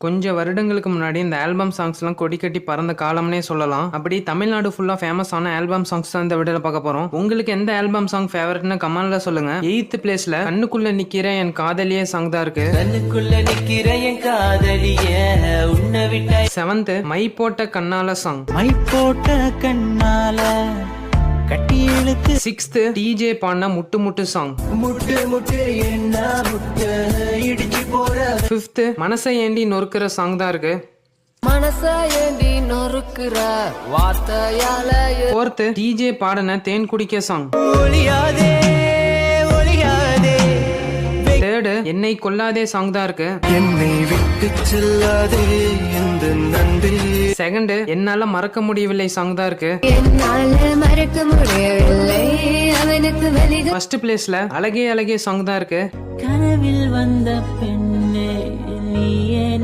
கொஞ்சம் வருடங்களுக்கு முன்னாடி இந்த ஆல்பம் சாங்ஸ்லாம் கொடி கட்டி பறந்த காலம்னே சொல்லலாம். அப்படி தமிழ்நாடு ஃபுல்லா ஃபேமஸான ஆல்பம் சாங்ஸ் தான் இந்த வீடியோல பார்க்க போறோம். உங்களுக்கு எந்த ஆல்பம் சாங் ஃபேவரட்னு கமெண்ட்ல சொல்லுங்க. 8th பிளேஸ்ல கண்ணுக்குள்ள நிக்கிற என் காதலியே சாங் தான் இருக்கு. கண்ணுக்குள்ள நிக்கிற என் காதலியே உன்னை விட்ட. 7th மை போட்ட கண்ணால சாங். மை போட்ட கண்ணால கட்டி இழுத்து. 6th டிஜே பாடின முட்டு முட்டு சாங். முட்டு முட்டு என்ன முட்டு இடிச்சு போற. 5th மனசை ஏண்டி நொறுக்கிற சாங் தான் இருக்கு. மனச ஏண்டி நொறுக்குற வார்த்தையால. 4th டிஜே பாடின தேன் குடிக்க சாங். ஒளியாதே ஒளியாதே. 3rd என்னை கொல்லாதே சாங் தான் இருக்கு. என்னை விட்டு செல்லாதே எந்த நன்றி. 2nd என்னால மறக்க முடியவில்லை சாங் தான் இருக்கு. என்னால மறக்க முடியவில்லை அவனுக்கு வெளிக. 1st பிளேஸ்ல அழகே அழகே சாங் தான் இருக்கு. கனவில் வந்த